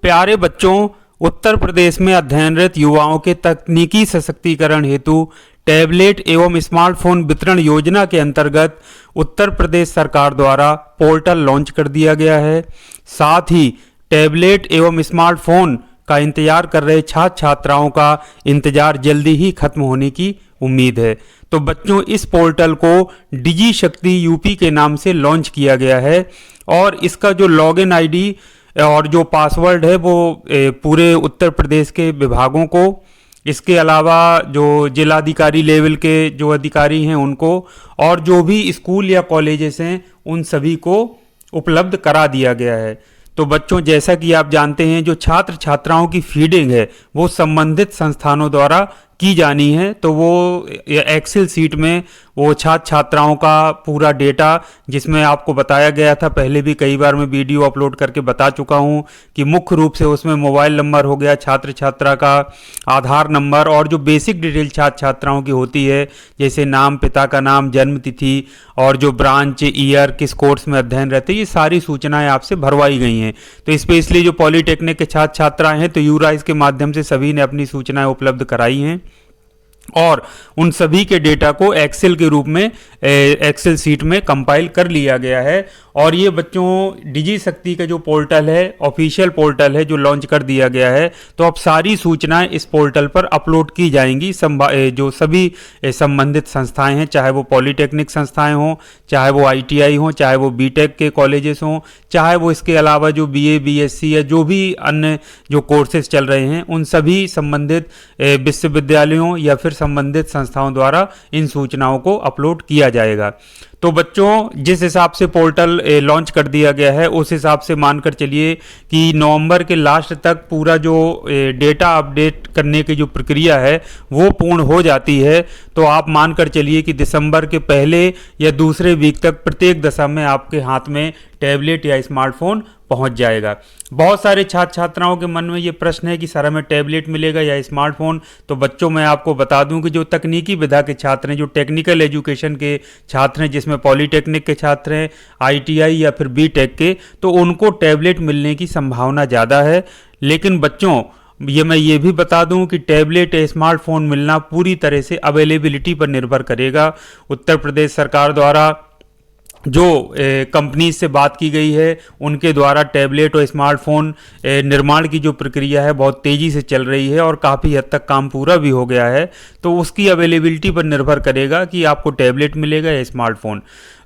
प्यारे बच्चों, उत्तर प्रदेश में अध्ययनरत युवाओं के तकनीकी सशक्तिकरण हेतु टैबलेट एवं स्मार्टफोन वितरण योजना के अंतर्गत उत्तर प्रदेश सरकार द्वारा पोर्टल लॉन्च कर दिया गया है। साथ ही टैबलेट एवं स्मार्टफोन का इंतजार कर रहे छात्र छात्राओं का इंतजार जल्दी ही खत्म होने की उम्मीद है। तो बच्चों, इस पोर्टल को डिजी शक्ति यूपी के नाम से लॉन्च किया गया है और इसका जो लॉगिन आईडी और जो पासवर्ड है वो पूरे उत्तर प्रदेश के विभागों को, इसके अलावा जो जिलाधिकारी लेवल के जो अधिकारी हैं उनको, और जो भी स्कूल या कॉलेजेस हैं उन सभी को उपलब्ध करा दिया गया है। तो बच्चों, जैसा कि आप जानते हैं, जो छात्र छात्राओं की फीडिंग है वो संबंधित संस्थानों द्वारा की जानी है। तो वो एक्सेल सीट में वो छात्र छात्राओं का पूरा डेटा, जिसमें आपको बताया गया था, पहले भी कई बार मैं वीडियो अपलोड करके बता चुका हूं कि मुख्य रूप से उसमें मोबाइल नंबर हो गया, छात्र छात्रा का आधार नंबर, और जो बेसिक डिटेल छात्र छात्राओं की होती है जैसे नाम, पिता का नाम, जन्म तिथि और जो ब्रांच, ईयर, किस कोर्स में अध्ययन रहते हैं, ये सारी सूचनाएं आपसे भरवाई गई हैं। तो स्पेशली जो पॉलीटेक्निक के छात्र छात्राएं हैं तो यूराइज के माध्यम से सभी ने अपनी सूचनाएं उपलब्ध कराई हैं और उन सभी के डेटा को एक्सेल के रूप में एक्सेल सीट में कंपाइल कर लिया गया है। और ये बच्चों डिजी शक्ति का जो पोर्टल है, ऑफिशियल पोर्टल है जो लॉन्च कर दिया गया है, तो अब सारी सूचनाएं इस पोर्टल पर अपलोड की जाएंगी। जो सभी संबंधित संस्थाएं हैं, चाहे वो पॉलीटेक्निक संस्थाएं हों, चाहे वो आईटीआई हों, चाहे वो बीटेक के कॉलेजेस हों, चाहे वो इसके अलावा जो बीए, बीएससी या जो भी अन्य जो कोर्सेज चल रहे हैं, उन सभी संबंधित विश्वविद्यालयों या फिर संबंधित संस्थाओं द्वारा इन सूचनाओं को अपलोड किया जाएगा। तो बच्चों, जिस हिसाब से पोर्टल लॉन्च कर दिया गया है उस हिसाब से मानकर चलिए कि नवंबर के लास्ट तक पूरा जो डेटा अपडेट करने की जो प्रक्रिया है वो पूर्ण हो जाती है। तो आप मानकर चलिए कि दिसंबर के पहले या दूसरे वीक तक प्रत्येक दशा में आपके हाथ में टैबलेट या स्मार्टफोन पहुंच जाएगा। बहुत सारे छात्र छात्राओं के मन में ये प्रश्न है कि सर हमें टैबलेट मिलेगा या स्मार्टफोन। तो बच्चों, मैं आपको बता दूं कि जो तकनीकी विधा के छात्र हैं, जो टेक्निकल एजुकेशन के छात्र हैं, जिसमें पॉलीटेक्निक के छात्र हैं, आईटीआई या फिर बीटेक के, तो उनको टैबलेट मिलने की संभावना ज़्यादा है। लेकिन बच्चों, मैं ये भी बता दूं कि टैबलेट या स्मार्टफोन मिलना पूरी तरह से अवेलेबिलिटी पर निर्भर करेगा। उत्तर प्रदेश सरकार द्वारा जो कंपनी से बात की गई है उनके द्वारा टैबलेट और स्मार्टफोन निर्माण की जो प्रक्रिया है बहुत तेज़ी से चल रही है और काफ़ी हद तक काम पूरा भी हो गया है। तो उसकी अवेलेबिलिटी पर निर्भर करेगा कि आपको टैबलेट मिलेगा या स्मार्टफोन।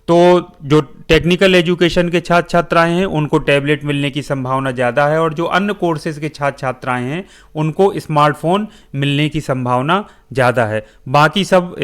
तो जो टेक्निकल एजुकेशन के छात्र छात्राएं हैं उनको टैबलेट मिलने की संभावना ज़्यादा है और जो अन्य कोर्सेज के छात्र छात्राएं हैं उनको स्मार्टफोन मिलने की संभावना ज़्यादा है। बाकी सब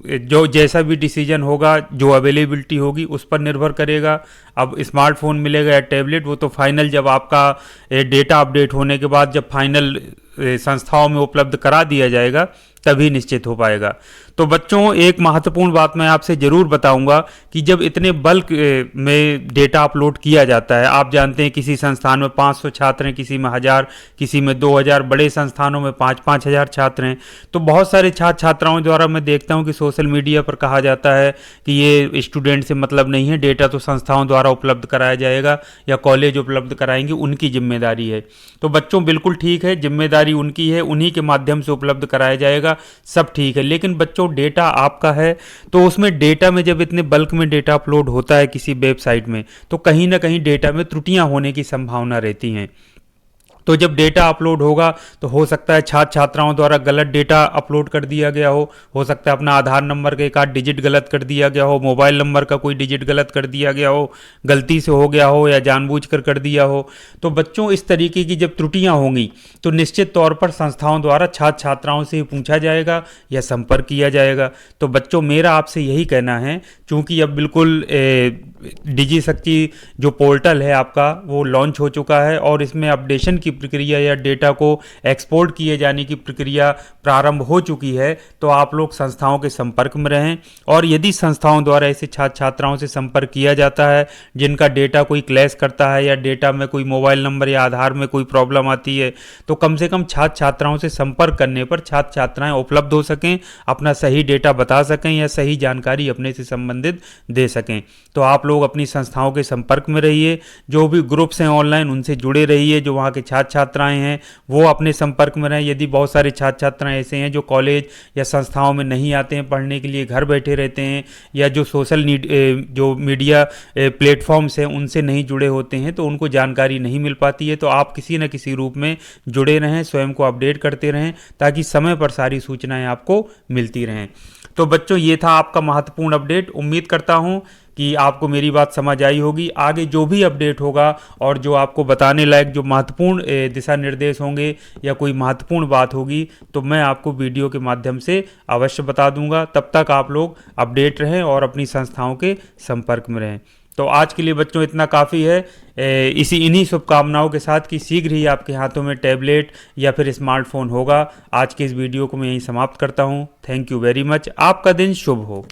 जो जैसा भी डिसीजन होगा, जो अवेलेबिलिटी होगी उस पर निर्भर करेगा। अब स्मार्टफोन मिलेगा या टैबलेट, वो तो फाइनल जब आपका डेटा अपडेट होने के बाद जब फाइनल संस्थाओं में उपलब्ध करा दिया जाएगा तभी निश्चित हो पाएगा। तो बच्चों, एक महत्वपूर्ण बात मैं आपसे ज़रूर बताऊंगा कि जब इतने बल्क में डेटा अपलोड किया जाता है, आप जानते हैं किसी संस्थान में 500 छात्र हैं, किसी में 1000, किसी में 2000, बड़े संस्थानों में 5-5 हज़ार छात्र हैं। तो बहुत सारे छात्र छात्राओं द्वारा मैं देखता हूं कि सोशल मीडिया पर कहा जाता है कि ये स्टूडेंट से मतलब नहीं है, डेटा तो संस्थाओं द्वारा उपलब्ध कराया जाएगा या कॉलेज उपलब्ध कराएंगे, उनकी जिम्मेदारी है। तो बच्चों, बिल्कुल ठीक है, जिम्मेदारी उनकी है, उन्हीं के माध्यम से उपलब्ध कराया जाएगा, सब ठीक है। लेकिन बच्चों, डेटा आपका है, तो उसमें डेटा में जब इतने बल्क में डेटा अपलोड होता है किसी वेबसाइट में, तो कहीं ना कहीं डेटा में त्रुटियां होने की संभावना रहती हैं। तो जब डेटा अपलोड होगा तो हो सकता है छात्र छात्राओं द्वारा गलत डेटा अपलोड कर दिया गया हो सकता है अपना आधार नंबर का एक आध डिजिट गलत कर दिया गया हो, मोबाइल नंबर का कोई डिजिट गलत कर दिया गया हो, गलती से हो गया हो या जानबूझकर कर दिया हो। तो बच्चों, इस तरीके की जब त्रुटियां होंगी तो निश्चित तौर पर संस्थाओं द्वारा छात्र छात्राओं से पूछा जाएगा या संपर्क किया जाएगा। तो बच्चों, मेरा आपसे यही कहना है, चूँकि अब बिल्कुल डिजी शक्ति जो पोर्टल है आपका वो लॉन्च हो चुका है और इसमें अपडेशन की प्रक्रिया या डेटा को एक्सपोर्ट किए जाने की प्रक्रिया प्रारंभ हो चुकी है, तो आप लोग संस्थाओं के संपर्क में रहें। और यदि संस्थाओं द्वारा ऐसे छात्र छात्राओं से संपर्क किया जाता है जिनका डेटा कोई क्लैश करता है या डेटा में कोई मोबाइल नंबर या आधार में कोई प्रॉब्लम आती है, तो कम से कम छात्र छात्राओं से संपर्क करने पर छात्र छात्राएं उपलब्ध हो सकें, अपना सही डेटा बता सकें या सही जानकारी अपने से संबंधित दे सकें। तो आप लोग अपनी संस्थाओं के संपर्क में रहिए, जो भी ग्रुप्स हैं ऑनलाइन उनसे जुड़े रहिए, जो वहाँ के छात्र छात्राएं हैं वो अपने संपर्क में रहें। यदि बहुत सारे छात्र छात्राएं ऐसे हैं जो कॉलेज या संस्थाओं में नहीं आते हैं पढ़ने के लिए, घर बैठे रहते हैं, या जो सोशल जो मीडिया प्लेटफॉर्म्स हैं उनसे नहीं जुड़े होते हैं, तो उनको जानकारी नहीं मिल पाती है। तो आप किसी न किसी रूप में जुड़े रहें, स्वयं को अपडेट करते रहें, ताकि समय पर सारी सूचनाएं आपको मिलती रहें। तो बच्चों, ये था आपका महत्वपूर्ण अपडेट। उम्मीद करता हूं कि आपको मेरी बात समझ आई होगी। आगे जो भी अपडेट होगा और जो आपको बताने लायक जो महत्वपूर्ण दिशा निर्देश होंगे या कोई महत्वपूर्ण बात होगी, तो मैं आपको वीडियो के माध्यम से अवश्य बता दूंगा। तब तक आप लोग अपडेट रहें और अपनी संस्थाओं के संपर्क में रहें। तो आज के लिए बच्चों इतना काफ़ी है। इन्हीं शुभकामनाओं के साथ कि शीघ्र ही आपके हाथों में टैबलेट या फिर स्मार्टफोन होगा। आज के इस वीडियो को मैं यहीं समाप्त करता हूँ। Thank you very much. आपका दिन शुभ हो।